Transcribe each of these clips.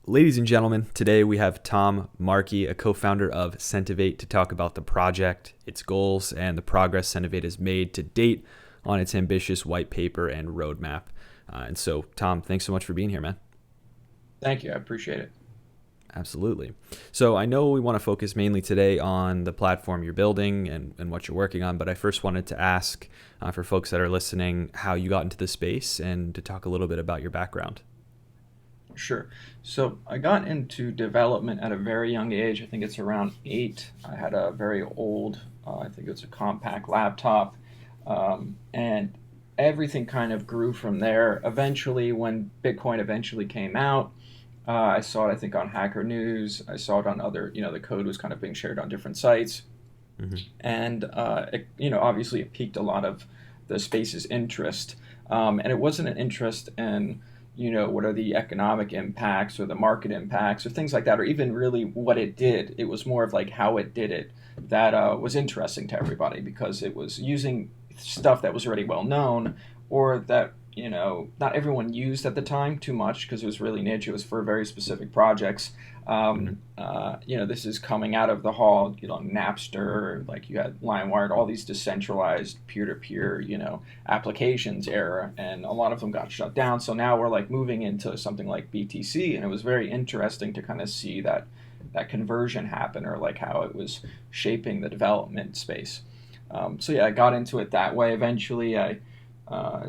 Ladies and gentlemen, today we have Tom Marchi, a co-founder of Sentivate, to talk about the project, its goals, and the progress Sentivate has made to date on its ambitious white paper and roadmap. And so, Tom, thanks so much for being here, man. Thank you. I appreciate it. Absolutely. So I know we want to focus mainly today on the platform you're building and what you're working on, but I first wanted to ask for folks that are listening how you got into the space and to talk a little bit about your background. Sure. So I got into development at a very young age. I think it's around 8. I had a very old, I think it was a compact laptop, and everything kind of grew from there. Eventually, when Bitcoin eventually came out, I saw it, I think, on Hacker News. I saw it on other, the code was kind of being shared on different sites. Mm-hmm. And obviously it piqued a lot of the space's interest, and it wasn't an interest in what are the economic impacts or the market impacts or things like that, or even really what it did. It was more of like how it did it that was interesting to everybody, because it was using stuff that was already well known, or that not everyone used at the time too much, because it was really niche. It was for very specific projects. Mm-hmm. This is coming out of the hall, Napster, like you had LimeWire, all these decentralized peer-to-peer, applications era, and a lot of them got shut down. So now we're like moving into something like BTC, and it was very interesting to kind of see that conversion happen, or like how it was shaping the development space. So yeah, I got into it that way. Eventually, I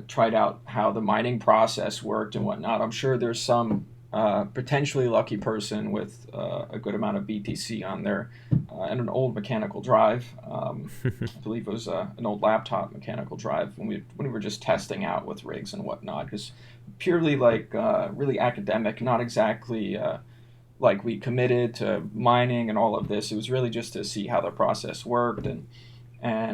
tried out how the mining process worked and whatnot. I'm sure there's some potentially lucky person with a good amount of BTC on there, and an old mechanical drive. I believe it was an old laptop mechanical drive when we were just testing out with rigs and whatnot. Because purely like really academic, not exactly like we committed to mining and all of this. It was really just to see how the process worked, and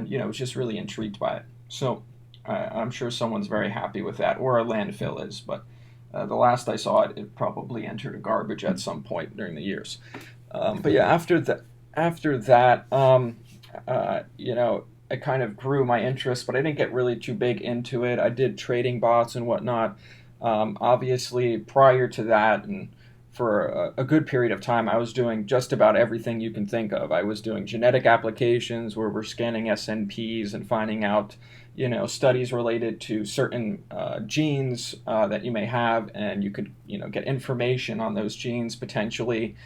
was just really intrigued by it. So I'm sure someone's very happy with that, or a landfill is, but the last I saw it, it probably entered a garbage at some point during the years. But yeah, after that, it kind of grew my interest, but I didn't get really too big into it. I did trading bots and whatnot. Obviously, prior to that, and for a good period of time, I was doing just about everything you can think of. I was doing genetic applications where we're scanning SNPs and finding out, studies related to certain genes that you may have, and you could, get information on those genes potentially.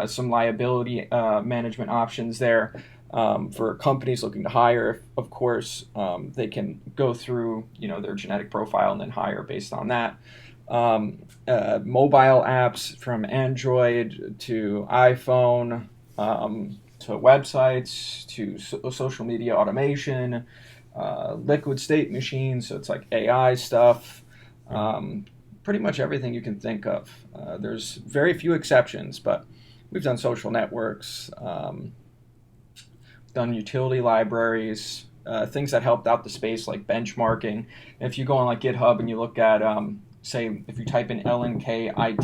Some liability management options there for companies looking to hire. Of course, they can go through, their genetic profile and then hire based on that. Mobile apps from Android to iPhone, to websites to social media automation, liquid state machines, so it's like AI stuff, pretty much everything you can think of. There's very few exceptions, but we've done social networks, done utility libraries, things that helped out the space like benchmarking. If you go on like GitHub and you look at, say, if you type in lnkit.com,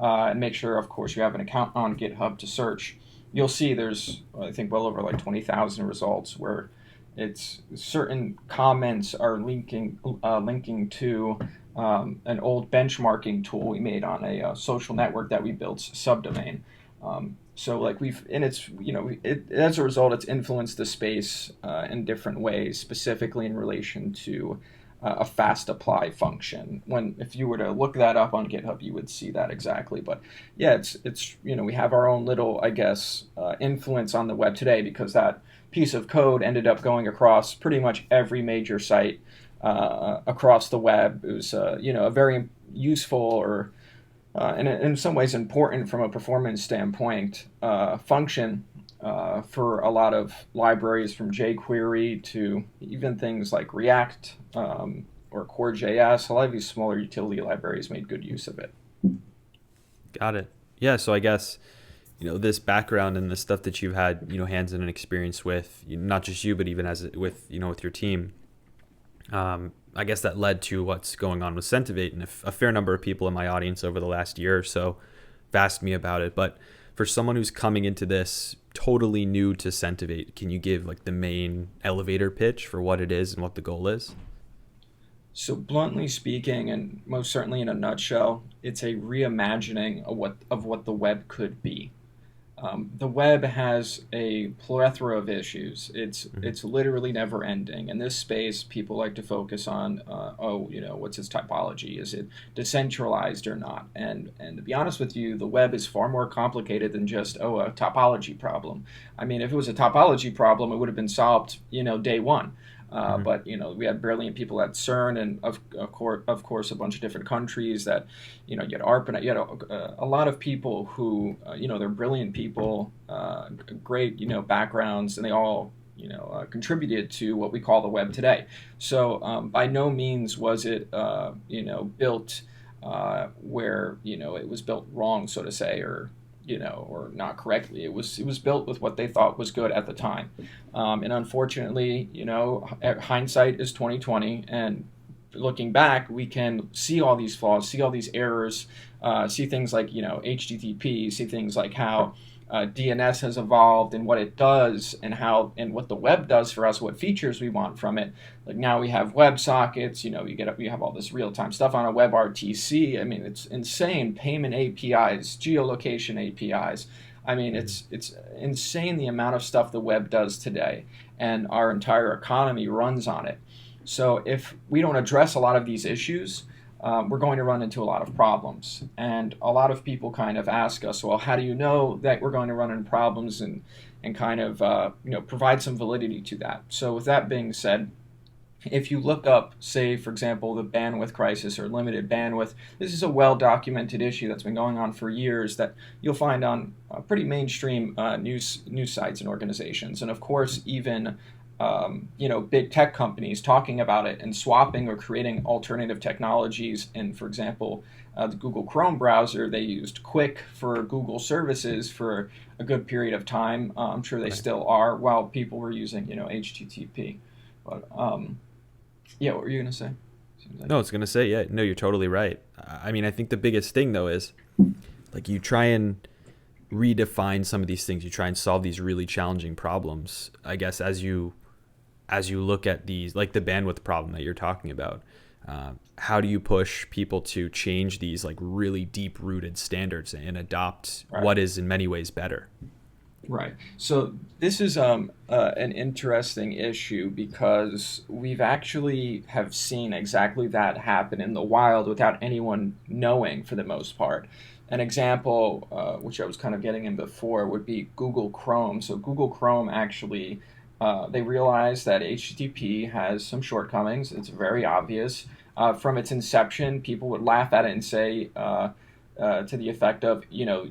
and make sure, of course, you have an account on GitHub to search, you'll see there's, I think, well over like 20,000 results where it's certain comments are linking to an old benchmarking tool we made on a social network that we built, subdomain. So like we've, and it's, as a result, it's influenced the space in different ways, specifically in relation to a fast apply function. If you were to look that up on GitHub, you would see that exactly. But yeah, it's we have our own little, I guess, influence on the web today, because that piece of code ended up going across pretty much every major site across the web. It was a very useful, or and in some ways important from a performance standpoint, function for a lot of libraries, from jQuery to even things like React, or Core.js. A lot of these smaller utility libraries made good use of it. Got it. Yeah, so I guess, this background and the stuff that you've had, hands in and experience with, not just you, but even with your team, I guess that led to what's going on with Sentivate. And a fair number of people in my audience over the last year or so have asked me about it. But for someone who's coming into this totally new to Sentivate, can you give like the main elevator pitch for what it is and what the goal is? So bluntly speaking, and most certainly in a nutshell, it's a reimagining of what the web could be. The web has a plethora of issues. Hmm. It's literally never ending. In this space, people like to focus on, what's its typology? Is it decentralized or not? And to be honest with you, the web is far more complicated than just a topology problem. I mean, if it was a topology problem, it would have been solved, day one. Hmm. But we had brilliant people at CERN, and of course, a bunch of different countries that, you had ARPANET, you had a lot of people who, they're brilliant people, great, backgrounds, and they all, contributed to what we call the web today. So by no means was it, built where, it was built wrong, so to say, or not correctly. It was built with what they thought was good at the time, and unfortunately, hindsight is 2020, and looking back, we can see all these flaws, see all these errors, see things like HTTP, see things like how DNS has evolved and what it does, and what the web does for us, what features we want from it. Like now we have WebSockets, we have all this real time stuff on a WebRTC. I mean, it's insane. Payment APIs, geolocation APIs. I mean, Hmm. it's insane the amount of stuff the web does today, and our entire economy runs on it. So if we don't address a lot of these issues, we're going to run into a lot of problems. And a lot of people kind of ask us, well, how do you know that we're going to run into problems, and kind of provide some validity to that. So with that being said, if you look up, say, for example, the bandwidth crisis or limited bandwidth, this is a well documented issue that's been going on for years that you'll find on pretty mainstream news sites and organizations. And of course, even big tech companies talking about it and swapping or creating alternative technologies. And for example, the Google Chrome browser, they used Quick for Google services for a good period of time. I'm sure they Right. still are, while people were using, HTTP. But yeah, what were you gonna say? Seems like. No, I was gonna say, yeah, no, you're totally right. I mean, I think the biggest thing though is like you try and redefine some of these things. You try and solve these really challenging problems. I guess as you look at these, like the bandwidth problem that you're talking about, how do you push people to change these like really deep rooted standards and adopt Right. what is in many ways better? Right. So this is an interesting issue because we've actually have seen exactly that happen in the wild without anyone knowing for the most part. An example, which I was kind of getting in before, would be Google Chrome. So Google Chrome actually, they realized that HTTP has some shortcomings. It's very obvious. From its inception, people would laugh at it and say, to the effect of,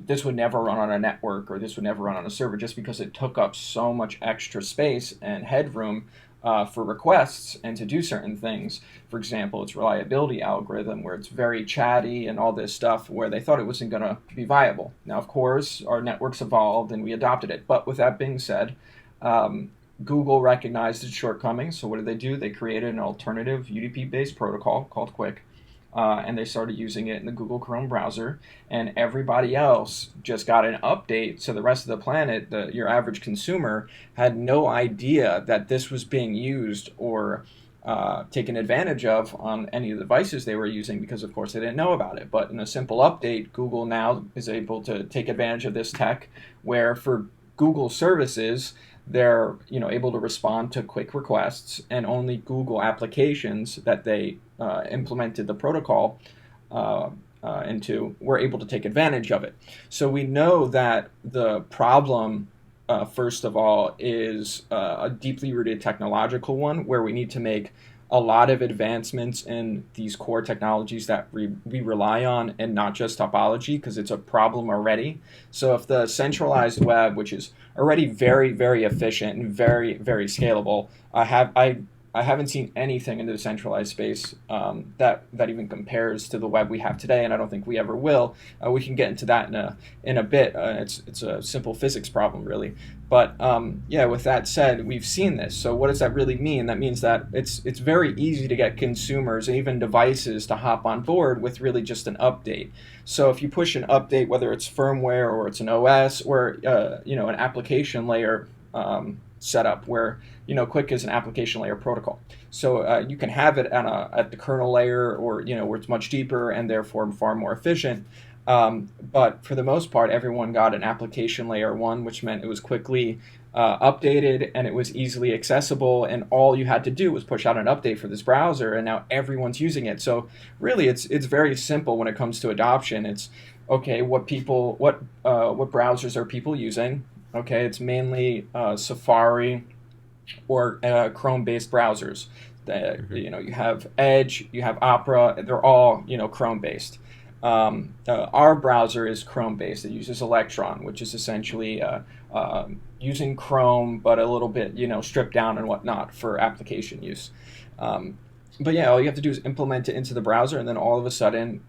this would never run on a network, or this would never run on a server, just because it took up so much extra space and headroom for requests and to do certain things. For example, its reliability algorithm, where it's very chatty and all this stuff, where they thought it wasn't going to be viable. Now, of course, our networks evolved and we adopted it. But with that being said, Google recognized its shortcomings. So what did they do? They created an alternative UDP-based protocol called Quick, and they started using it in the Google Chrome browser, and everybody else just got an update. So the rest of the planet, your average consumer, had no idea that this was being used or taken advantage of on any of the devices they were using, because of course they didn't know about it. But in a simple update, Google now is able to take advantage of this tech, where for Google services, they're able to respond to quick requests, and only Google applications that they implemented the protocol into were able to take advantage of it. So we know that the problem, first of all, is a deeply rooted technological one, where we need to make a lot of advancements in these core technologies that we rely on, and not just topology, because it's a problem already. So if the centralized web, which is already very, very efficient and very, very scalable, I haven't seen anything in the decentralized space that even compares to the web we have today, and I don't think we ever will. We can get into that in a bit. It's a simple physics problem, really. But yeah, with that said, we've seen this. So what does that really mean? That means that it's very easy to get consumers and even devices to hop on board with really just an update. So if you push an update, whether it's firmware or it's an OS or an application layer. setup where Quick is an application layer protocol. So you can have it at the kernel layer, or where it's much deeper and therefore far more efficient. But for the most part, everyone got an application layer one, which meant it was quickly updated and it was easily accessible, and all you had to do was push out an update for this browser, and now everyone's using it. So really, it's very simple when it comes to adoption. It's okay, what browsers are people using? Okay, it's mainly Safari or Chrome-based browsers. Hmm. You have Edge, you have Opera. They're all Chrome-based. Our browser is Chrome-based. It uses Electron, which is essentially using Chrome, but a little bit stripped down and whatnot for application use. But yeah, all you have to do is implement it into the browser, and then all of a sudden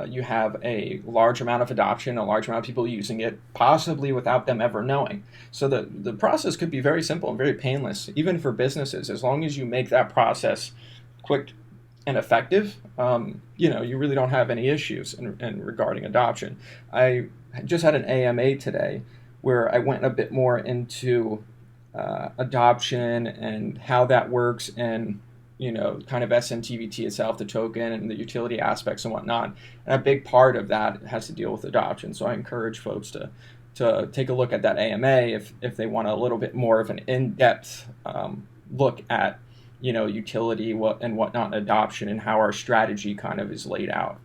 you have a large amount of adoption, a large amount of people using it, possibly without them ever knowing. So the process could be very simple and very painless, even for businesses, as long as you make that process quick and effective. You really don't have any issues in regarding adoption. I just had an AMA today where I went a bit more into adoption and how that works, and kind of SNTVT itself, the token and the utility aspects and whatnot. And a big part of that has to deal with adoption. So I encourage folks to take a look at that AMA if they want a little bit more of an in-depth look at utility and whatnot, adoption, and how our strategy kind of is laid out.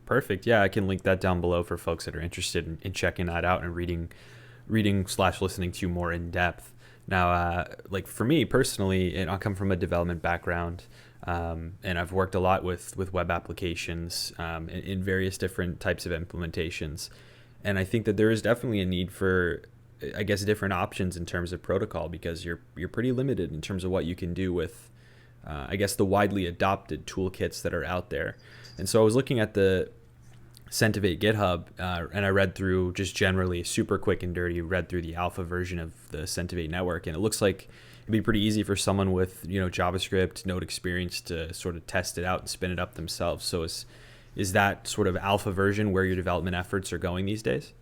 Perfect. Yeah, I can link that down below for folks that are interested in checking that out and reading/listening to more in depth. Now, like for me personally, and I come from a development background, and I've worked a lot with web applications in various different types of implementations. And I think that there is definitely a need for, I guess, different options in terms of protocol, because you're pretty limited in terms of what you can do with, I guess, the widely adopted toolkits that are out there. And so I was looking at the Sentivate GitHub, and I read through, just generally super quick and dirty, read through the alpha version of the Sentivate network, and it looks like it'd be pretty easy for someone with JavaScript Node experience to sort of test it out and spin it up themselves. So is that sort of alpha version where your development efforts are going these days?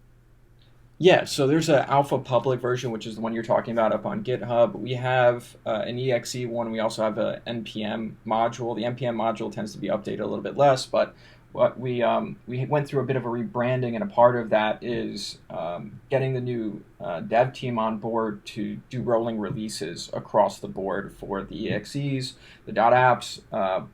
Yeah, so there's an alpha public version, which is the one you're talking about up on GitHub. We have an EXE one. We also have an NPM module. The NPM module tends to be updated a little bit less, but what we went through a bit of a rebranding, and a part of that is getting the new dev team on board to do rolling releases across the board for the EXEs, the .apps.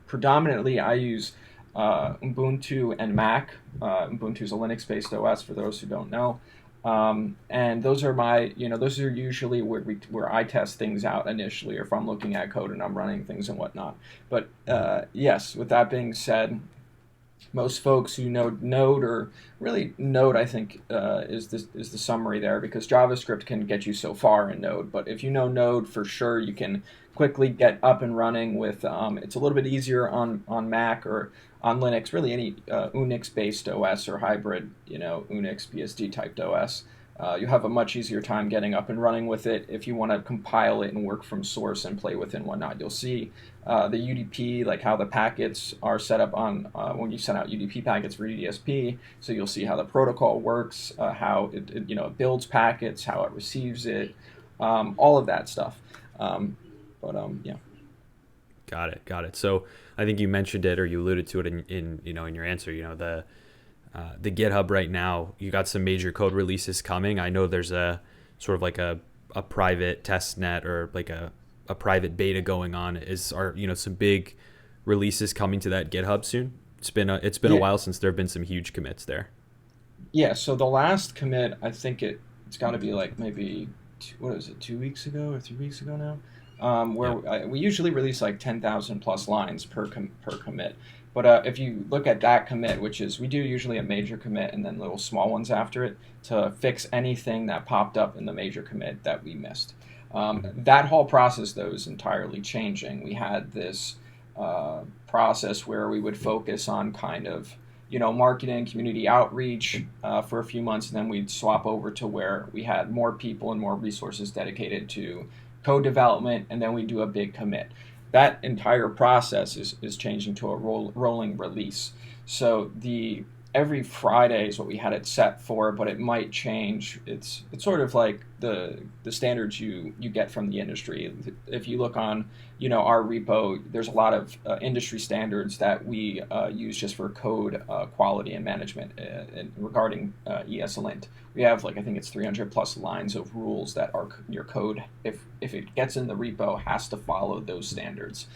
Predominantly, I use Ubuntu and Mac. Ubuntu is a Linux-based OS for those who don't know. And those are those are usually where I test things out initially, or if I'm looking at code and I'm running things and whatnot. But yes, with that being said, most folks who know Node, or really Node, I think is the summary there, because JavaScript can get you so far in Node. But if you know Node for sure, you can quickly get up and running with. It's a little bit easier on Mac or on Linux, really any Unix-based OS or hybrid, Unix BSD typed OS. You have a much easier time getting up and running with it. If you want to compile it and work from source and play with it and whatnot, you'll see the UDP, like how the packets are set up on when you send out UDP packets for EDSP. So you'll see how the protocol works, how it builds packets, how it receives it, all of that stuff. Yeah. Got it. So I think you mentioned it, or you alluded to it in your answer. The GitHub right now, you got some major code releases coming. I know there's a sort of like a private test net, or like a private beta going on. Are some big releases coming to that GitHub soon? It's been a Yeah. while since there have been some huge commits there. Yeah, so the last commit, I think it's got to be like maybe, what is it, 2 weeks ago or 3 weeks ago now? Yeah. We usually release like 10,000 plus lines per commit. But if you look at that commit, which is, we do usually a major commit and then little small ones after it to fix anything that popped up in the major commit that we missed. That whole process, though, is entirely changing. We had this process where we would focus on kind of, marketing, community outreach for a few months, and then we'd swap over to where we had more people and more resources dedicated to code development, and then we do a big commit. That entire process is changing to a rolling release. So every Friday is what we had it set for, but it might change. It's sort of like the standards you get from the industry. If you look on, our repo, there's a lot of industry standards that we use just for code quality and management regarding ESLint. We have I think it's 300 plus lines of rules that your code, if it gets in the repo, has to follow those standards.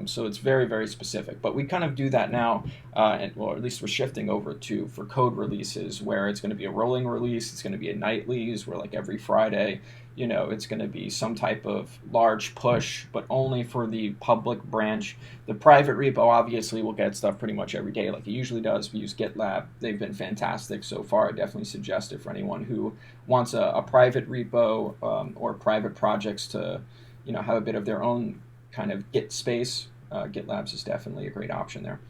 So it's very, very specific. But we kind of do that now, or at least we're shifting over to for code releases where it's going to be a rolling release, it's going to be a nightlies where every Friday, it's going to be some type of large push, but only for the public branch. The private repo obviously will get stuff pretty much every day like it usually does. We use GitLab. They've been fantastic so far. I definitely suggest it for anyone who wants a private repo or private projects to, have a bit of their own kind of Git space. GitLabs is definitely a great option there.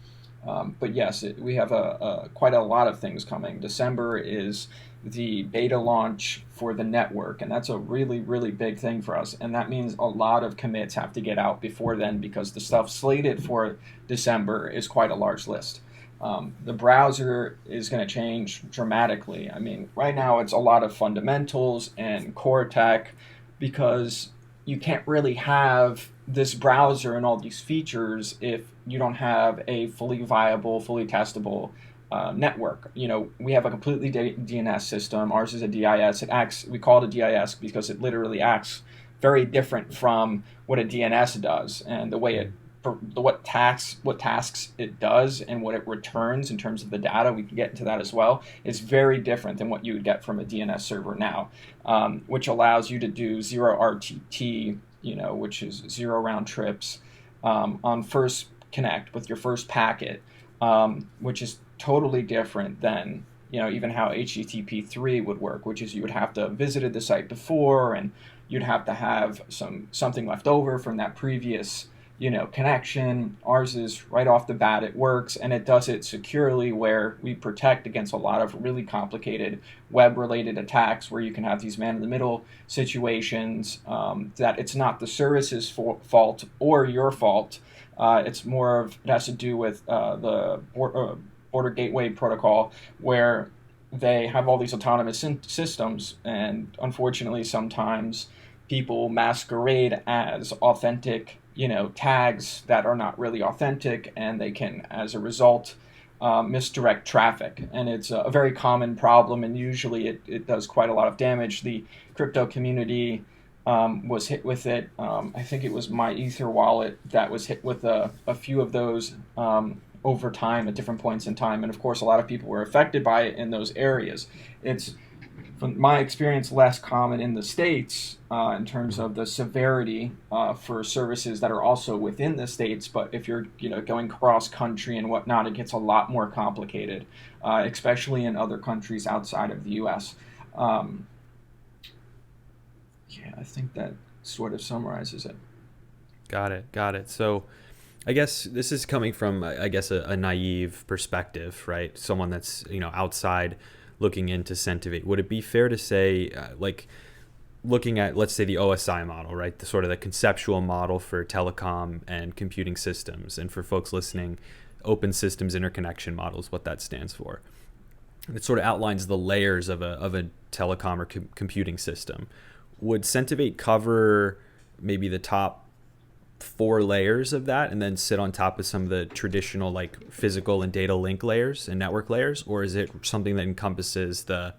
But yes, we have quite a lot of things coming. December is the beta launch for the network, and that's a really, really big thing for us. And that means a lot of commits have to get out before then because the stuff slated for December is quite a large list. The browser is going to change dramatically. I mean, right now it's a lot of fundamentals and core tech because you can't really have this browser and all these features if you don't have a fully viable, fully testable network. We have a completely DNS system. Ours is a DIS. We call it a DIS because it literally acts very different from what a DNS does, and the way what tasks it does and what it returns in terms of the data, we can get into that as well, is very different than what you would get from a DNS server now, which allows you to do zero RTT, which is zero round trips on first connect with your first packet, which is totally different than even how HTTP3 would work, which is you would have to have visited the site before and you'd have to have something left over from that previous connection. Ours is right off the bat, it works, and it does it securely where we protect against a lot of really complicated web-related attacks where you can have these man-in-the-middle situations that it's not the service's fault or your fault. It's more of, it has to do with the border gateway protocol where they have all these autonomous systems, and unfortunately sometimes people masquerade as authentic tags that are not really authentic, and they can, as a result, misdirect traffic. And it's a very common problem, and usually it does quite a lot of damage. The crypto community was hit with it. I think it was my Ether wallet that was hit with a few of those over time at different points in time. And of course, a lot of people were affected by it in those areas. It's, from my experience, less common in the States in terms of the severity for services that are also within the States. But if you're going cross country and whatnot, it gets a lot more complicated, especially in other countries outside of the U.S. I think that sort of summarizes it. Got it. So I guess this is coming from, a naive perspective, right? Someone that's, outside looking into Sentivate. Would it be fair to say, looking at, let's say, the OSI model, right? The sort of the conceptual model for telecom and computing systems. And for folks listening, open systems interconnection model is what that stands for. And it sort of outlines the layers of a telecom or computing system. Would Sentivate cover maybe the top 4 layers of that and then sit on top of some of the traditional physical and data link layers and network layers? Or is it something that encompasses the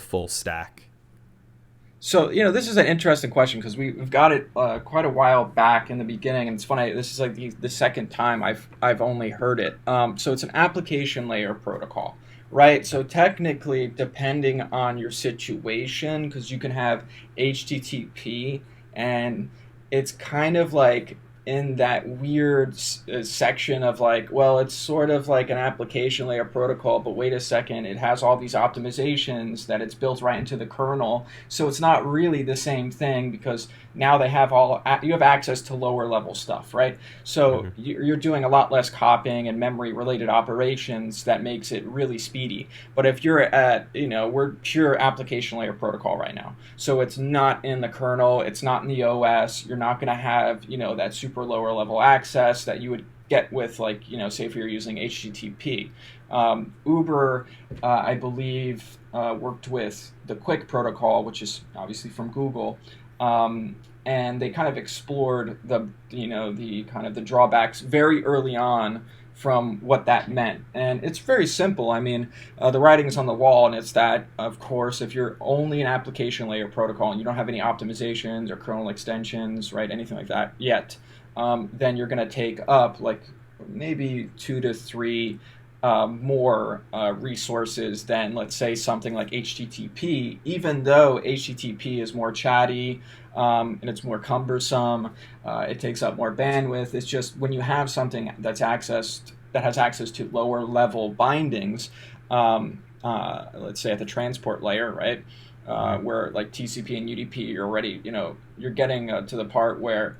full stack? So, this is an interesting question because we've got it quite a while back in the beginning, and it's funny, this is the second time I've only heard it. So it's an application layer protocol, right? So technically, depending on your situation, because you can have HTTP, and it's kind of in that weird section of it's sort of like an application layer protocol, but wait a second, it has all these optimizations that it's built right into the kernel. So it's not really the same thing because now you have access to lower level stuff, right? So you're doing a lot less copying and memory related operations that makes it really speedy. But if you're at, we're pure application layer protocol right now. So it's not in the kernel, it's not in the OS. You're not going to have, that super lower level access that you would get with, like, say if you're using HTTP. Uber, I believe, worked with the Quick protocol, which is obviously from Google. And they kind of explored the kind of the drawbacks very early on from what that meant. And it's very simple. I mean, the writing's on the wall, and it's that, of course, if you're only an application layer protocol and you don't have any optimizations or kernel extensions, right, anything like that yet, then you're going to take up like maybe 2 to 3 more resources than, let's say, something like HTTP, even though HTTP is more chatty, and it's more cumbersome. It takes up more bandwidth. It's just when you have something that has access to lower level bindings, let's say at the transport layer, right, where like TCP and UDP, you're already, you're getting to the part where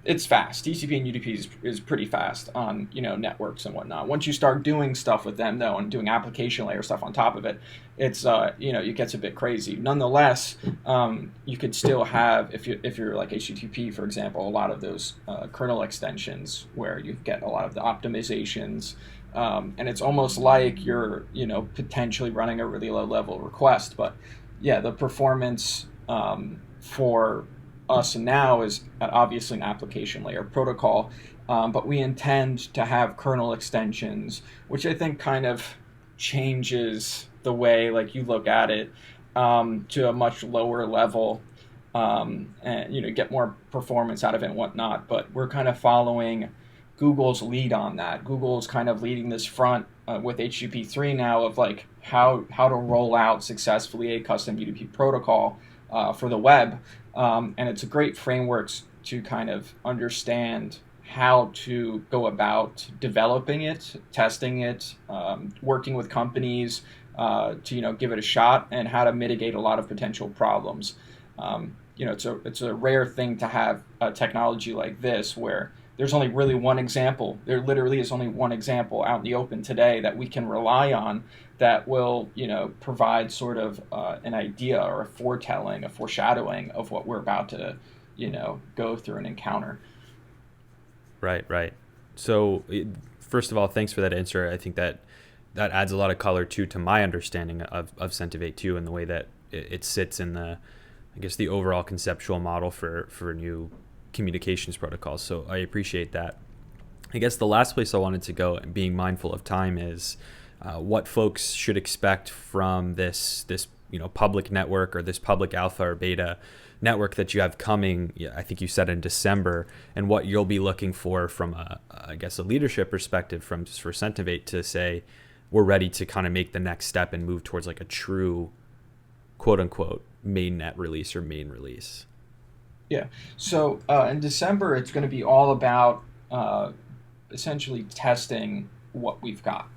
it's fast. TCP and UDP is pretty fast on networks and whatnot. Once you start doing stuff with them though, and doing application layer stuff on top of it, it's it gets a bit crazy. Nonetheless, you could still have, if you're like HTTP, for example, a lot of those kernel extensions where you get a lot of the optimizations, and it's almost like you're potentially running a really low level request. But yeah, the performance for us now is obviously an application layer protocol, but we intend to have kernel extensions, which I think kind of changes the way like you look at it, to a much lower level, and get more performance out of it and whatnot. But we're kind of following Google's lead on that. Google's kind of leading this front with HTTP 3 now of like how to roll out successfully a custom UDP protocol for the web. And it's a great framework to kind of understand how to go about developing it, testing it, working with companies to give it a shot, and how to mitigate a lot of potential problems. It's a rare thing to have a technology like this where there's only really one example. There literally is only one example out in the open today that we can rely on that will, provide sort of an idea or a foreshadowing of what we're about to, go through and encounter. Right, right. So, first of all, thanks for that answer. I think that adds a lot of color to my understanding of Sentivate too, and the way that it sits in the overall conceptual model for new communications protocols. So I appreciate that. I guess the last place I wanted to go, and being mindful of time, is what folks should expect from this public network, or this public alpha or beta network that you have coming. I think you said in December, and what you'll be looking for from a leadership perspective for Sentivate to say we're ready to kind of make the next step and move towards like a true quote unquote mainnet release or main release. Yeah. So in December, it's going to be all about essentially testing what we've got.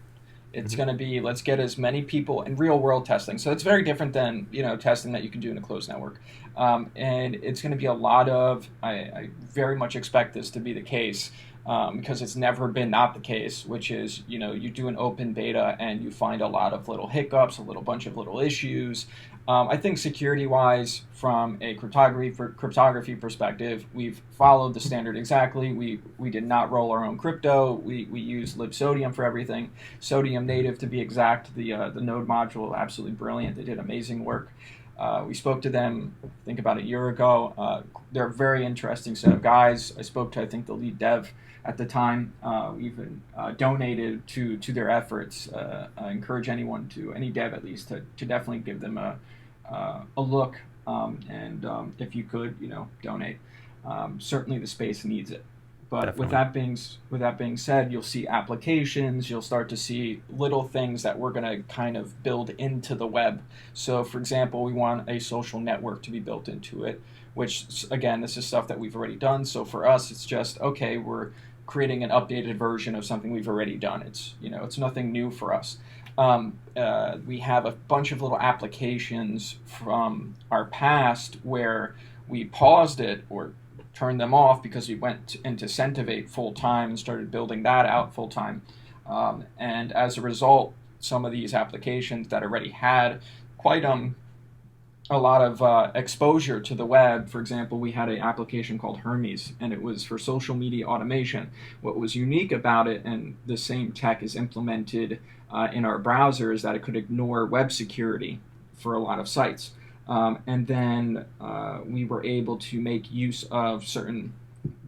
It's going to be, let's get as many people in real world testing. So it's very different than, testing that you can do in a closed network. And it's going to be a lot of, I very much expect this to be the case, because it's never been not the case, which is, you do an open beta and you find a lot of little hiccups, a little bunch of little issues. I think security-wise, from a cryptography perspective, we've followed the standard exactly. We did not roll our own crypto. We use libsodium for everything. Sodium native, to be exact. The node module, absolutely brilliant. They did amazing work. We spoke to them, I think, about a year ago. They're a very interesting set of guys. I spoke to, I think, the lead dev at the time. We even donated to their efforts. I encourage any dev at least, to definitely give them a look, and if you could, donate. Certainly the space needs it. But with that being said, you'll see applications, you'll start to see little things that we're going to kind of build into the web. So for example, we want a social network to be built into it, which, again, this is stuff that we've already done. So for us, it's just, okay, we're creating an updated version of something we've already done. It's nothing new for us. We have a bunch of little applications from our past where we paused it or turned them off because we went into Sentivate full time and started building that out full time. And as a result, some of these applications that already had quite a lot of exposure to the web. For example, we had an application called Hermes, and it was for social media automation. What was unique about it, and the same tech is implemented in our browser, is that it could ignore web security for a lot of sites. And then we were able to make use of certain,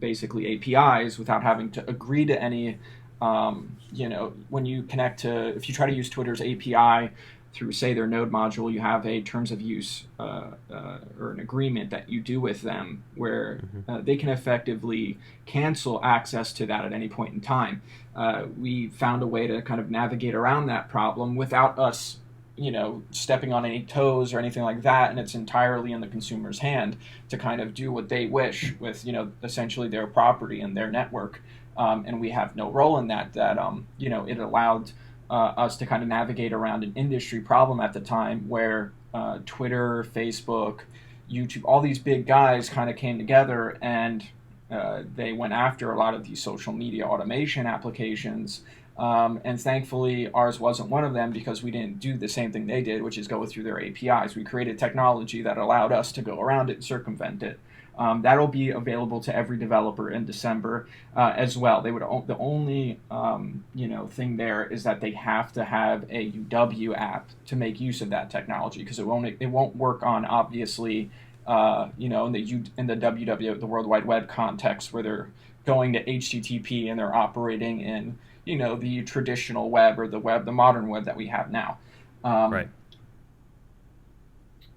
basically, APIs without having to agree to any. When you connect to, if you try to use Twitter's API through, say, their node module, you have a terms of use or an agreement that you do with them where they can effectively cancel access to that at any point in time. We found a way to kind of navigate around that problem without us, stepping on any toes or anything like that, and it's entirely in the consumer's hand to kind of do what they wish with, essentially their property and their network. And we have no role in that. It allowed us to kind of navigate around an industry problem at the time where Twitter, Facebook, YouTube, all these big guys kind of came together, and they went after a lot of these social media automation applications. And thankfully, ours wasn't one of them because we didn't do the same thing they did, which is go through their APIs. We created technology that allowed us to go around it and circumvent it. That'll be available to every developer in December as well. They would the only thing there is that they have to have a UW app to make use of that technology, because it won't work on, obviously, in the WW, the World Wide Web context, where they're going to HTTP and they're operating in the traditional web, or the modern web that we have now. Right.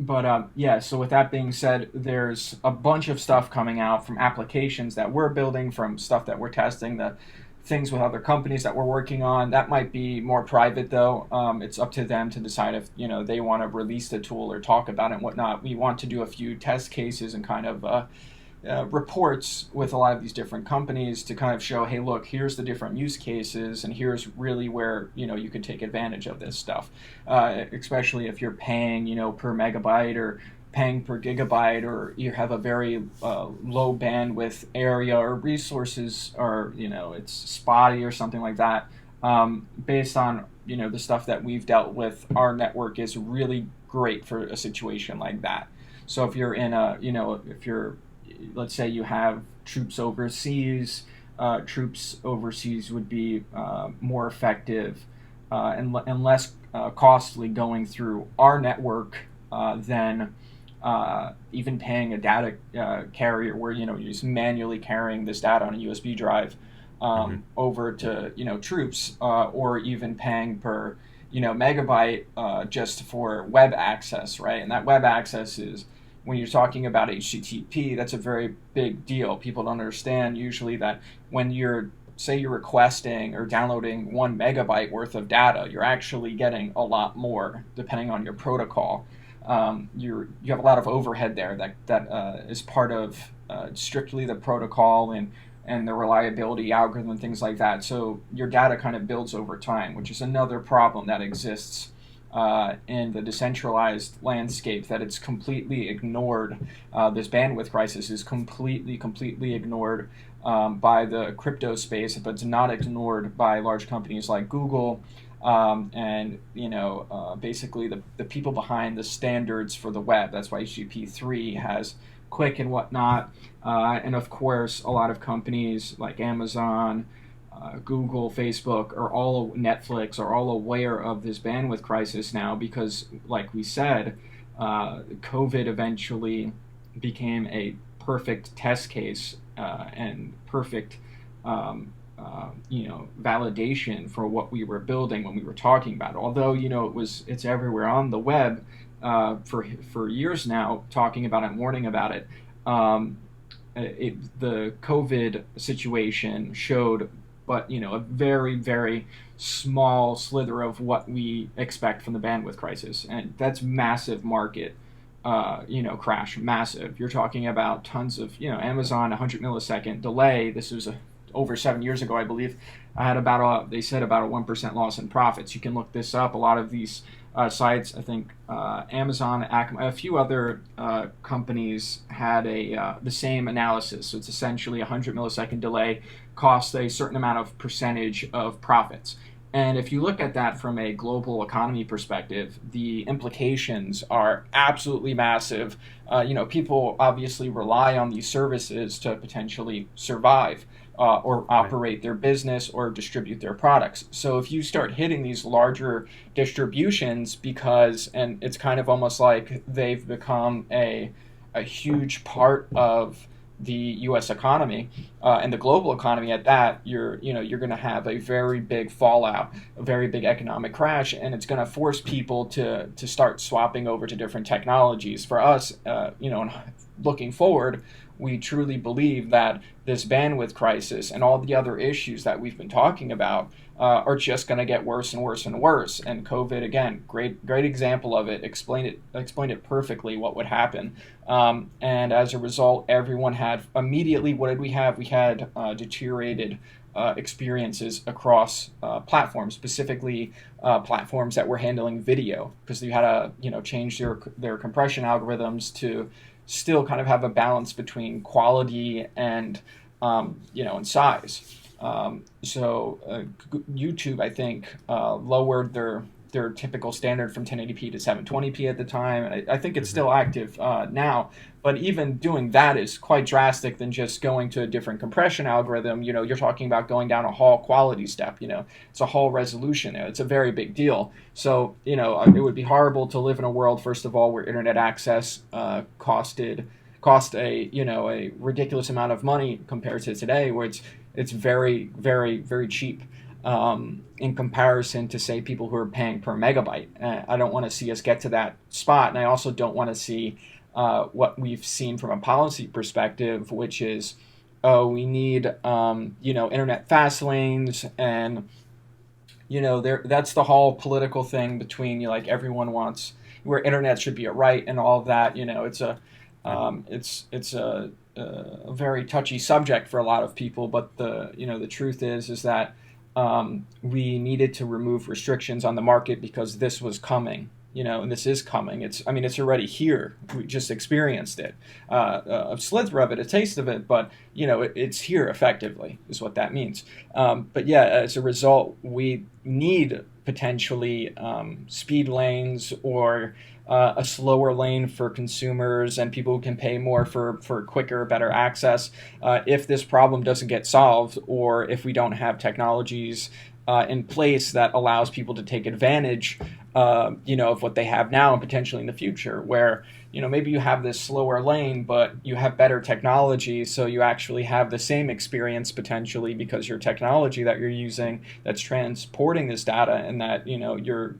But so with that being said, there's a bunch of stuff coming out from applications that we're building, from stuff that we're testing, the things with other companies that we're working on. That might be more private, though. It's up to them to decide if they want to release the tool or talk about it and whatnot. We want to do a few test cases and kind of reports with a lot of these different companies to kind of show, hey, look, here's the different use cases, and here's really where you could take advantage of this stuff, especially if you're paying per megabyte or paying per gigabyte, or you have a very low bandwidth area or resources, or it's spotty or something like that. Based on the stuff that we've dealt with, our network is really great for a situation like that. So if you're in let's say you have troops overseas would be more effective and less costly going through our network than even paying a data carrier, where you're just manually carrying this data on a USB drive over to troops, or even paying per megabyte just for web access, right? And that web access is, when you're talking about HTTP, that's a very big deal. People don't understand usually that when you're requesting or downloading 1 megabyte worth of data, you're actually getting a lot more depending on your protocol. You have a lot of overhead there that is part of strictly the protocol and the reliability algorithm and things like that. So your data kind of builds over time, which is another problem that exists in the decentralized landscape, that it's completely ignored. This bandwidth crisis is completely ignored by the crypto space, but it's not ignored by large companies like Google, and basically the people behind the standards for the web. That's why HTTP 3 has Quick and whatnot, and of course a lot of companies like Amazon, Google, Facebook, Netflix are all aware of this bandwidth crisis now, because, like we said, COVID eventually became a perfect test case and perfect validation for what we were building when we were talking about it. Although it's everywhere on the web for years now, talking about it and warning about it. The COVID situation showed but a very, very small slither of what we expect from the bandwidth crisis, and that's massive market crash. Massive. You're talking about tons of Amazon 100 millisecond delay. This was over 7 years ago, I believe. I had they said about a 1% loss in profits. You can look this up. A lot of these sites, I think Amazon, a few other companies had the same analysis. So it's essentially 100 millisecond delay costs a certain amount of percentage of profits. And if you look at that from a global economy perspective, the implications are absolutely massive. People obviously rely on these services to potentially survive, or Right. operate their business or distribute their products. So if you start hitting these larger distributions, and it's kind of almost like they've become a huge part of the U.S. economy, and the global economy at that, you're going to have a very big fallout, a very big economic crash, and it's going to force people to start swapping over to different technologies. For us, looking forward, we truly believe that this bandwidth crisis and all the other issues that we've been talking about are just going to get worse and worse and worse. And COVID, again, great example of it. Explained it perfectly what would happen. And as a result, everyone had immediately. What did we have? We had deteriorated experiences across platforms, specifically platforms that were handling video, because you had to change their compression algorithms to still kind of have a balance between quality and size. So YouTube, I think, lowered their typical standard from 1080p to 720p at the time. And I think it's Hmm. still active now. But even doing that is quite drastic than just going to a different compression algorithm. You're talking about going down a hall quality step. It's a hall resolution. It's a very big deal. So it would be horrible to live in a world, first of all, where internet access cost a ridiculous amount of money compared to today, where it's very, very, very cheap, in comparison to, say, people who are paying per megabyte. I don't want to see us get to that spot, and I also don't want to see what we've seen from a policy perspective, which is, oh, we need internet fast lanes, and that's the whole political thing between like everyone wants where internet should be a right and all of that. Right. It's a very touchy subject for a lot of people, but the truth is that we needed to remove restrictions on the market because this was coming. And this is coming. It's already here. We just experienced it, a slither of it, a taste of it, but it's here effectively, is what that means. But yeah, as a result, we need potentially speed lanes, or a slower lane for consumers and people who can pay more for quicker, better access, if this problem doesn't get solved, or if we don't have technologies in place that allows people to take advantage, of what they have now and potentially in the future, where maybe you have this slower lane, but you have better technology, so you actually have the same experience potentially, because your technology that you're using that's transporting this data and that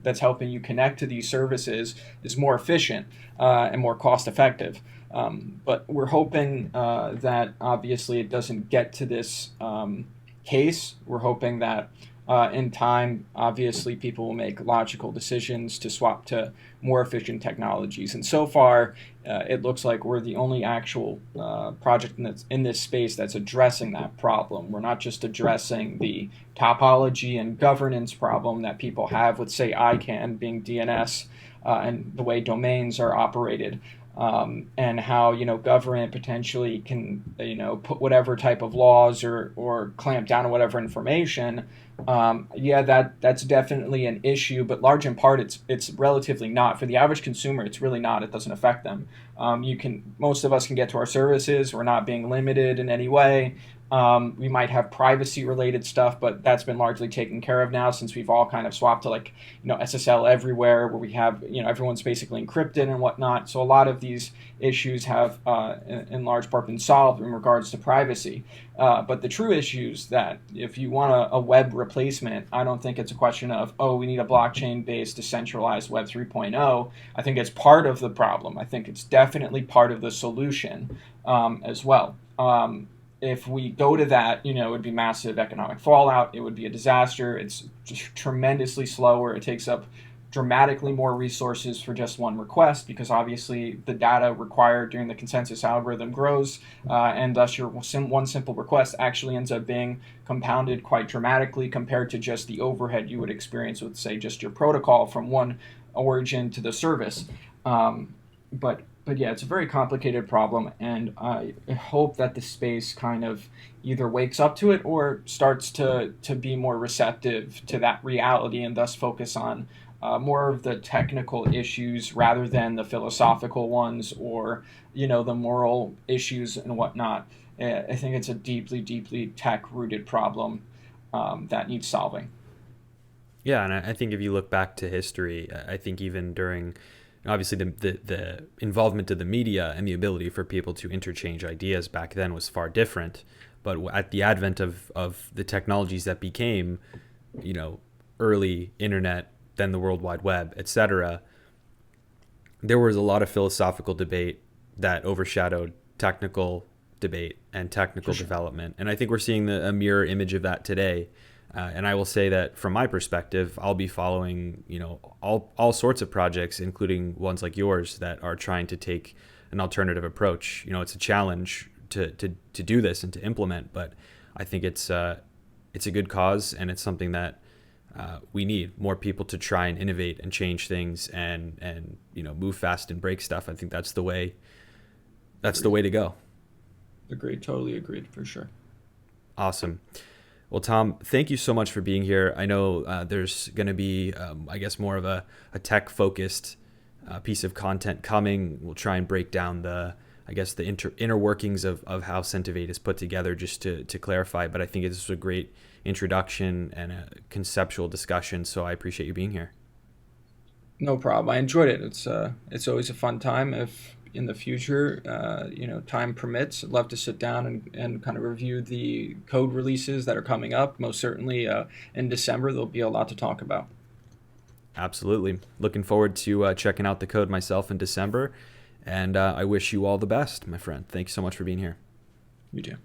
that's helping you connect to these services is more efficient and more cost effective. But we're hoping that obviously it doesn't get to this case. We're hoping that in time, obviously, people will make logical decisions to swap to more efficient technologies. And so far, it looks like we're the only actual project in this space that's addressing that problem. We're not just addressing the topology and governance problem that people have with, say, ICANN being DNS, and the way domains are operated. And how government potentially can put whatever type of laws or clamp down on whatever information. Yeah, that's definitely an issue, but large in part it's relatively not. For the average consumer, it's really not. It doesn't affect them. Most of us can get to our services. We're not being limited in any way. We might have privacy related stuff, but that's been largely taken care of now, since we've all kind of swapped to like SSL everywhere, where we have everyone's basically encrypted and whatnot. So a lot of these issues have in large part been solved in regards to privacy. But the true issues, that if you want a web replacement, I don't think it's a question of, oh, we need a blockchain based decentralized Web 3.0. I think it's part of the problem. I think it's definitely part of the solution, as well. If we go to that, it would be massive economic fallout. It would be a disaster. It's just tremendously slower. It takes up dramatically more resources for just one request, because obviously the data required during the consensus algorithm grows, and thus your one simple request actually ends up being compounded quite dramatically compared to just the overhead you would experience with, say, just your protocol from one origin to the service. But But yeah, it's a very complicated problem, and I hope that the space kind of either wakes up to it or starts to be more receptive to that reality, and thus focus on more of the technical issues rather than the philosophical ones, or the moral issues and whatnot. I think it's a deeply, deeply tech rooted problem that needs solving. Yeah, and I think if you look back to history, I think even during obviously the involvement of the media and the ability for people to interchange ideas back then was far different. But at the advent of the technologies that became, you know, early internet, then the World Wide Web, etc., there was a lot of philosophical debate that overshadowed technical debate and For technical sure. development. And I think we're seeing a mirror image of that today. And I will say that from my perspective, I'll be following, all sorts of projects, including ones like yours that are trying to take an alternative approach. It's a challenge to do this and to implement, but I think it's a good cause, and it's something that we need more people to try and innovate and change things and move fast and break stuff. I think that's the way. That's the Agreed. way to go. Agreed. Totally agreed. For sure. Awesome. Well, Tom, thank you so much for being here. I know there's going to be, I guess, more of a tech focused piece of content coming. We'll try and break down I guess, the inner workings of how Sentivate is put together, just to clarify. But I think this was a great introduction and a conceptual discussion. So I appreciate you being here. No problem. I enjoyed it. It's always a fun time. If in the future, time permits, I'd love to sit down and kind of review the code releases that are coming up. Most certainly, in December, there'll be a lot to talk about. Absolutely. Looking forward to checking out the code myself in December. And I wish you all the best, my friend. Thanks so much for being here. You too.